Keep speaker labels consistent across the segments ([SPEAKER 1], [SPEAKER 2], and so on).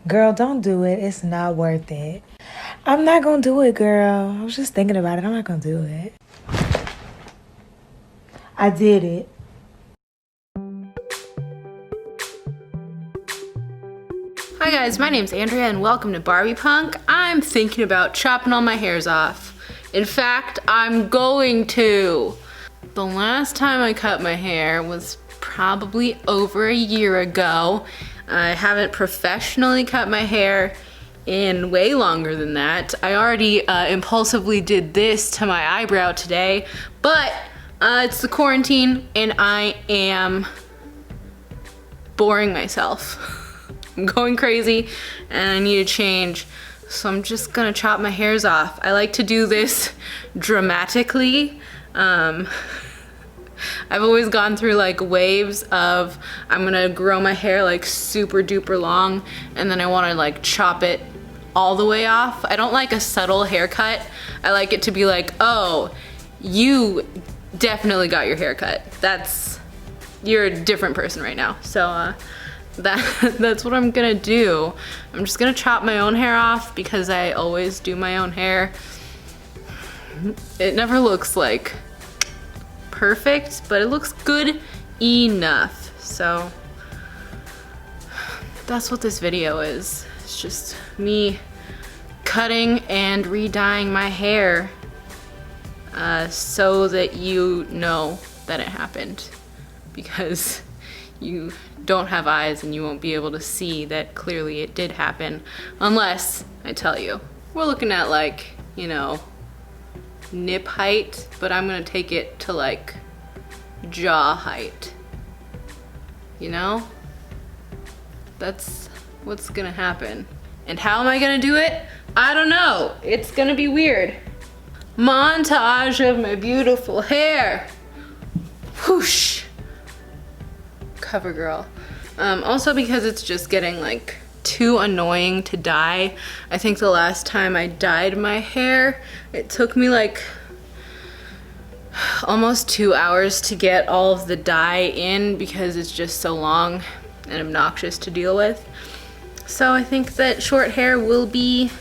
[SPEAKER 1] Girl, don't do it. It's not worth it. I'm not gonna do it, girl. I was just thinking about it. I'm not gonna do it. I did it.
[SPEAKER 2] Hi guys, my name's Andrea and welcome to BarbiePunk. I'm thinking about chopping all my hairs off. In fact, I'm going to. The last time I cut my hair was probably over a year ago. I haven't professionally cut my hair in way longer than that. I already impulsively did this to my eyebrow today, but it's the quarantine and I am boring myself. I'm going crazy and I need a change. So I'm just gonna chop my hairs off. I like to do this dramatically. I've always gone through like waves of I'm gonna grow my hair like super duper long and then I wanna like chop it all the way off. I don't like a subtle haircut. I like it to be like, oh, you definitely got your hair cut. You're a different person right now. So that's what I'm gonna do. I'm just gonna chop my own hair off because I always do my own hair. It never looks like perfect, but it looks good enough. So that's what this video is. It's just me cutting and re-dyeing my hair so that you know that it happened, because you don't have eyes and you won't be able to see that clearly it did happen unless I tell you. We're looking at like, you know, nip height, but I'm gonna take it to like jaw height. You know? That's what's gonna happen. And how am I gonna do it? I don't know. It's gonna be weird. Montage of my beautiful hair. Whoosh. Cover girl. Also because it's just getting like too annoying to dye. I think the last time I dyed my hair, it took me like almost 2 hours to get all of the dye in because it's just so long and obnoxious to deal with. So I think that short hair will be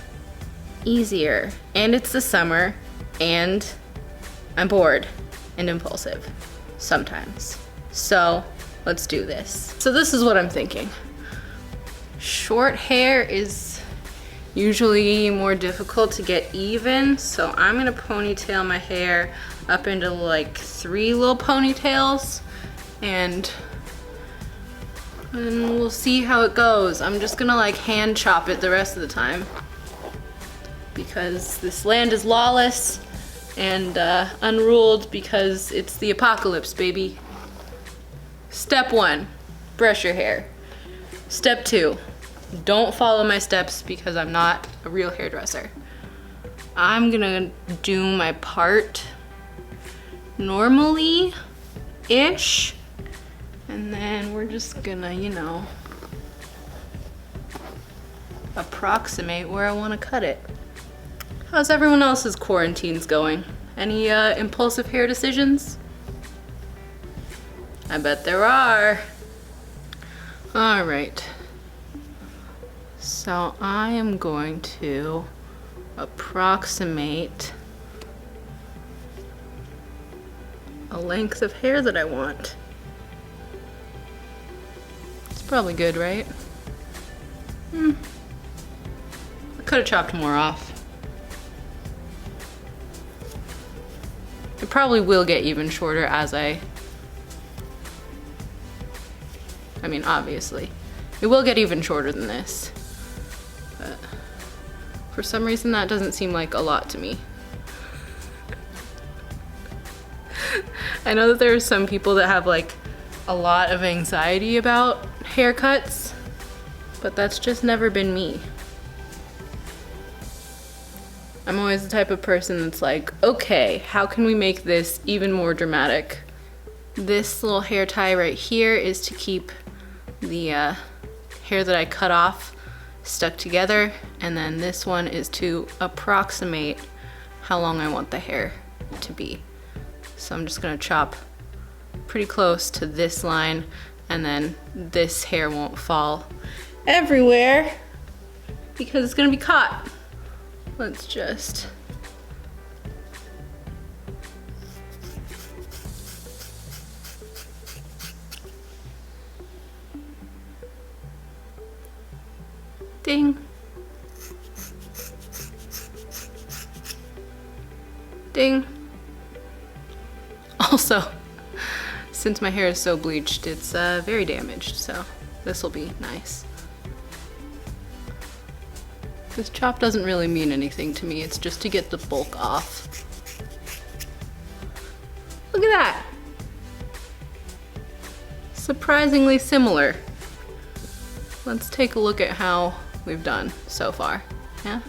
[SPEAKER 2] easier. And it's the summer and I'm bored and impulsive sometimes. So let's do this. So this is what I'm thinking. Short hair is usually more difficult to get even, so I'm gonna ponytail my hair up into like 3 little ponytails and we'll see how it goes. I'm just gonna like hand chop it the rest of the time because this land is lawless and unruled because it's the apocalypse, baby. Step 1, brush your hair. Step 2, don't follow my steps because I'm not a real hairdresser. I'm gonna do my part normally-ish, and then we're just gonna, you know, approximate where I wanna cut it. How's everyone else's quarantines going? Any impulsive hair decisions? I bet there are. All right. So I am going to approximate a length of hair that I want. It's probably good, right? I could have chopped more off. It probably will get even shorter as I mean, obviously. It will get even shorter than this. But for some reason, that doesn't seem like a lot to me. I know that there are some people that have like a lot of anxiety about haircuts, but that's just never been me. I'm always the type of person that's like, okay, how can we make this even more dramatic? This little hair tie right here is to keep the hair that I cut off stuck together, and then this one is to approximate how long I want the hair to be. So I'm just gonna chop pretty close to this line, and then this hair won't fall everywhere. because it's gonna be caught. Let's just... Ding. Ding. Also, since my hair is so bleached, it's very damaged, so this will be nice. This chop doesn't really mean anything to me, it's just to get the bulk off. Look at that! Surprisingly similar. Let's take a look at how we've done so far, yeah?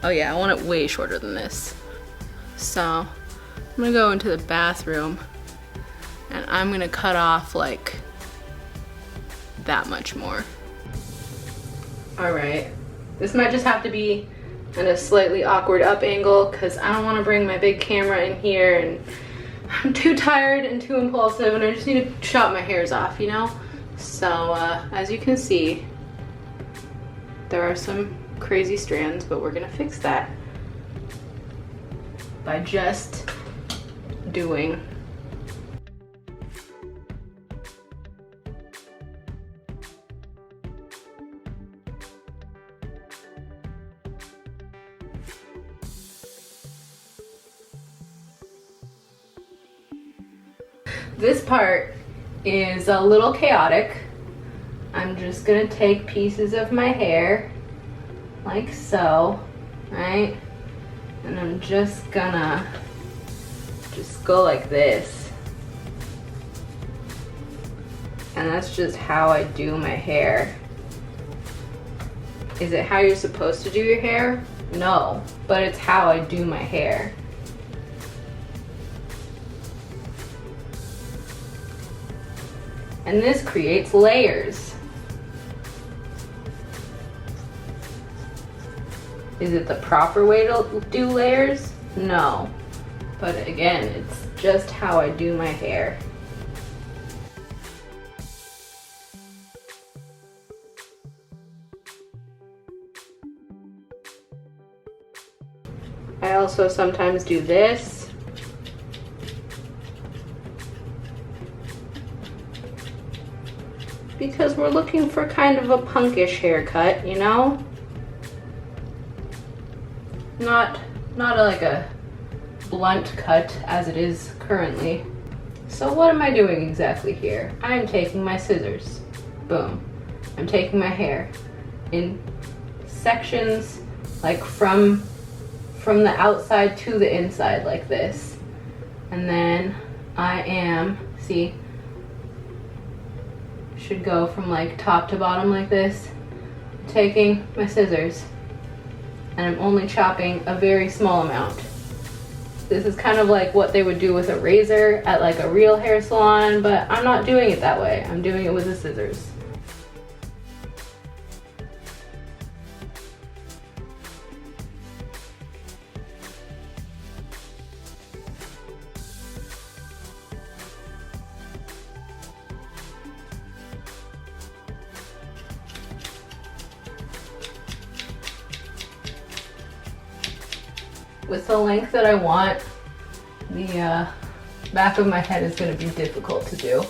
[SPEAKER 2] Oh yeah, I want it way shorter than this. So, I'm gonna go into the bathroom and I'm gonna cut off like that much more. All right, this might just have to be at a slightly awkward up angle because I don't want to bring my big camera in here and I'm too tired and too impulsive and I just need to chop my hairs off, you know? So as you can see, there are some crazy strands, but we're gonna fix that by just doing. This part is a little chaotic. I'm just gonna take pieces of my hair like so, right? And I'm just gonna go like this. And that's just how I do my hair. Is it how you're supposed to do your hair? No, but it's how I do my hair. And this creates layers. Is it the proper way to do layers? No. But again, it's just how I do my hair. I also sometimes do this. Because we're looking for kind of a punkish haircut, you know? Not like a blunt cut as it is currently. So what am I doing exactly here? I'm taking my scissors. Boom. I'm taking my hair in sections, like from the outside to the inside like this. And then I am, see, should go from like top to bottom like this, taking my scissors, and I'm only chopping a very small amount. This is kind of like what they would do with a razor at like a real hair salon, but I'm not doing it that way. I'm doing it with the scissors. With the length that I want, the back of my head is going to be difficult to do.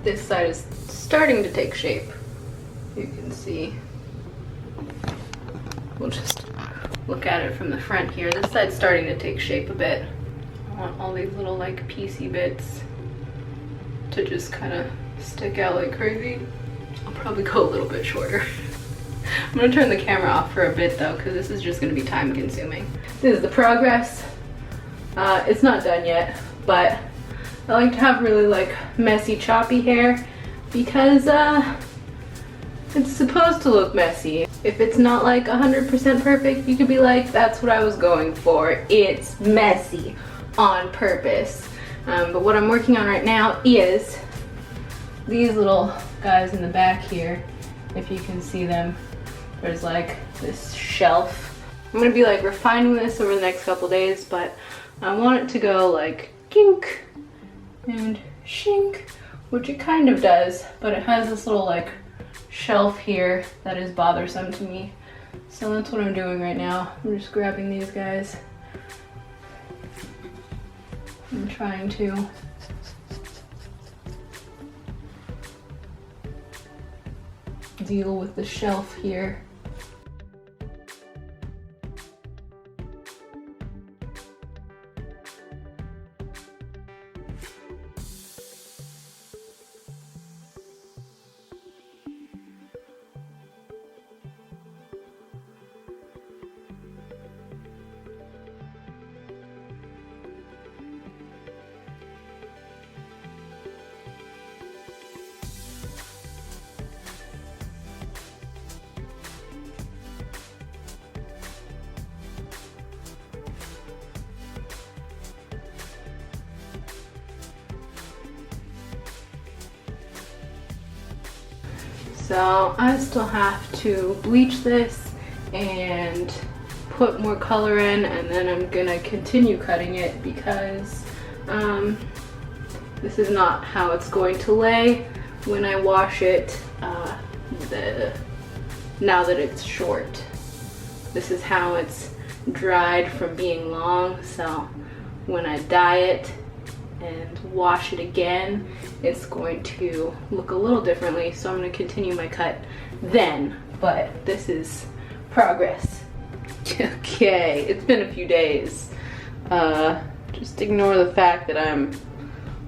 [SPEAKER 2] This side is starting to take shape. You can see. We'll just look at it from the front here. This side's starting to take shape a bit. I want all these little like piecey bits to just kind of stick out like crazy. I'll probably go a little bit shorter. I'm gonna turn the camera off for a bit though, because this is just gonna be time consuming. This is the progress. It's not done yet, but I like to have really like messy, choppy hair because it's supposed to look messy. If it's not like 100% perfect, you could be like, that's what I was going for. It's messy on purpose. But what I'm working on right now is these little guys in the back here. If you can see them, there's like this shelf. I'm gonna be like refining this over the next couple days, but I want it to go like kink and shink, which it kind of does, but it has this little like shelf here that is bothersome to me. So that's what I'm doing right now. I'm just grabbing these guys. I'm trying to deal with the shelf here. So I still have to bleach this and put more color in, and then I'm gonna continue cutting it because this is not how it's going to lay when I wash it now that it's short. This is how it's dried from being long, so when I dye it and wash it again, it's going to look a little differently. So I'm going to continue my cut then, but this is progress. Okay, it's been a few days. Just ignore the fact that I'm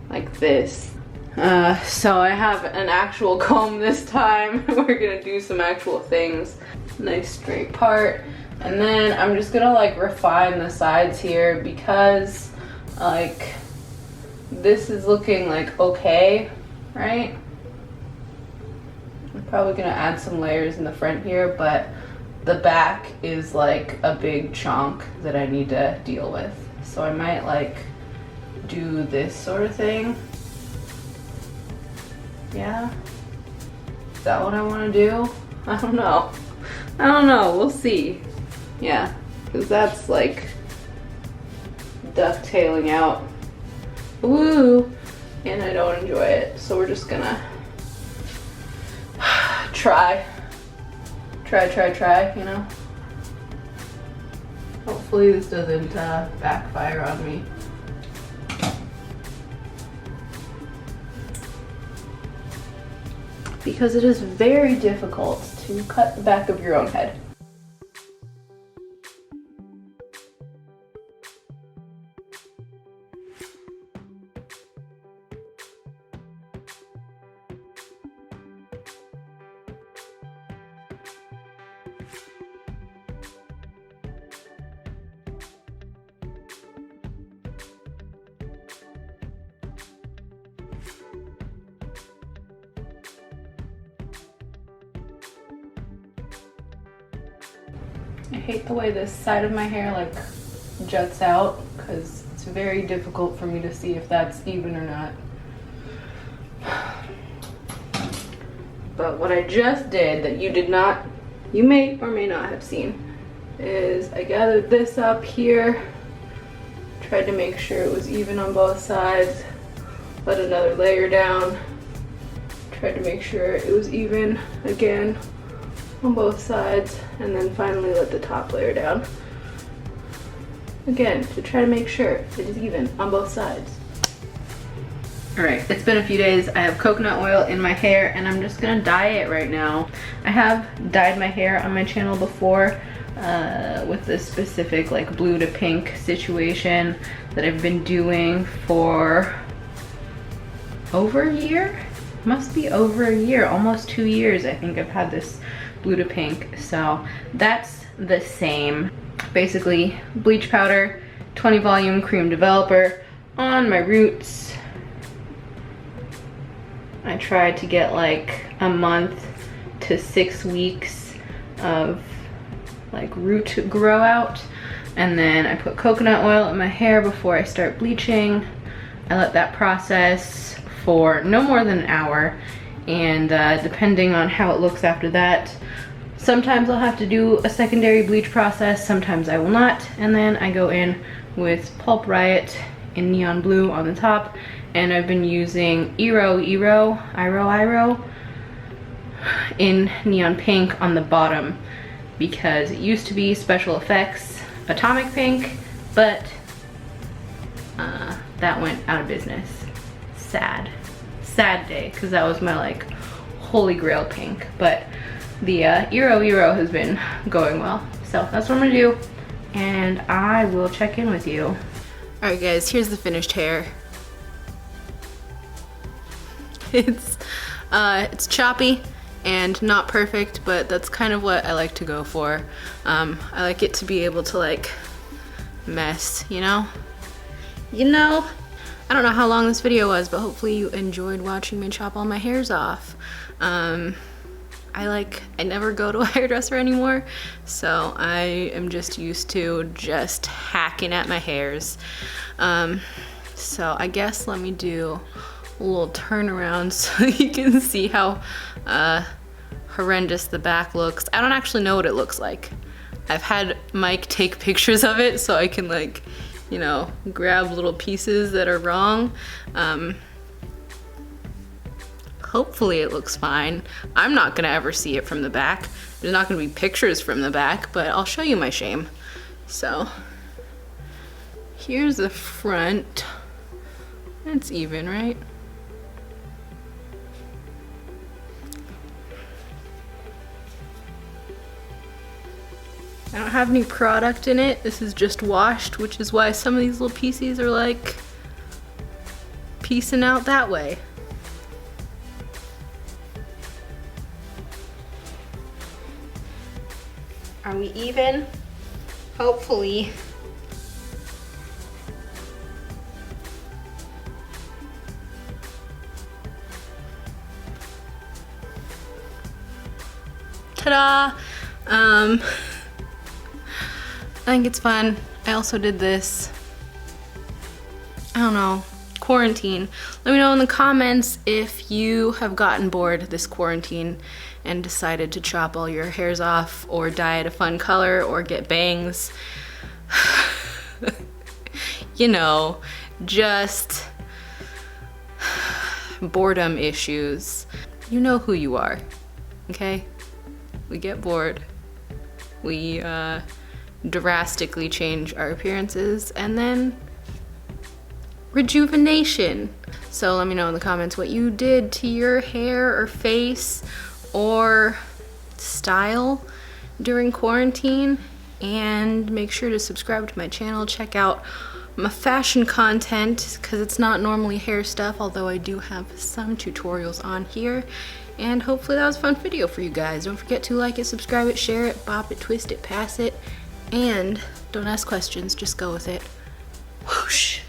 [SPEAKER 2] like this. So I have an actual comb this time. We're gonna do some actual things. Nice straight part. And then I'm just gonna like refine the sides here because like this is looking like okay, right? I'm probably gonna add some layers in the front here, but the back is like a big chunk that I need to deal with. So I might like do this sort of thing. Yeah? Is that what I wanna do? I don't know. I don't know, we'll see. Yeah, because that's like ducktailing out. Woo! And I don't enjoy it, so we're just gonna try, you know? Hopefully this doesn't backfire on me. Because it is very difficult to cut the back of your own head. I hate the way this side of my hair like juts out because it's very difficult for me to see if that's even or not. But what I just did that you may or may not have seen, is I gathered this up here, tried to make sure it was even on both sides, let another layer down, tried to make sure it was even again on both sides, and then finally let the top layer down. Again, to try to make sure it is even on both sides. Alright, it's been a few days. I have coconut oil in my hair and I'm just gonna dye it right now. I have dyed my hair on my channel before with this specific like blue to pink situation that I've been doing for over a year? Must be over a year, almost 2 years I think I've had this blue to pink. So that's the same. Basically bleach powder, 20 volume cream developer on my roots, I tried to get like a month to 6 weeks of like root grow out, and then I put coconut oil in my hair before I start bleaching. I let that process for no more than an hour, and depending on how it looks after that, sometimes I'll have to do a secondary bleach process, sometimes I will not, and then I go in with Pulp Riot in neon blue on the top, and I've been using Iro in neon pink on the bottom, because it used to be Special Effects Atomic Pink, but that went out of business. Sad day, because that was my like holy grail pink. But the Iro has been going well, so that's what I'm gonna do, and I will check in with you. All right guys, here's the finished hair. It's choppy and not perfect, but that's kind of what I like to go for. I like it to be able to like mess, you know? I don't know how long this video was, but hopefully you enjoyed watching me chop all my hairs off. I never go to a hairdresser anymore, so I am just used to just hacking at my hairs. So I guess let me do a little turnaround so you can see how horrendous the back looks. I don't actually know what it looks like. I've had Mike take pictures of it so I can like, you know, grab little pieces that are wrong. Hopefully it looks fine. I'm not gonna ever see it from the back. There's not gonna be pictures from the back, but I'll show you my shame. So here's the front. It's even, right? I don't have any product in it. This is just washed, which is why some of these little pieces are like piecing out that way. Are we even? Hopefully. Ta-da! I think it's fun. I also did this, I don't know, quarantine. Let me know in the comments if you have gotten bored this quarantine and decided to chop all your hairs off or dye it a fun color or get bangs. You know, just boredom issues. You know who you are, okay? We get bored. We drastically change our appearances, and then rejuvenation. So let me know in the comments what you did to your hair or face or style during quarantine, and make sure to subscribe to my channel. Check out my fashion content, because it's not normally hair stuff, although I do have some tutorials on here. And hopefully that was a fun video for you guys. Don't forget to like it, subscribe it, share it, bop it, twist it, pass it, and don't ask questions, just go with it. Whoosh.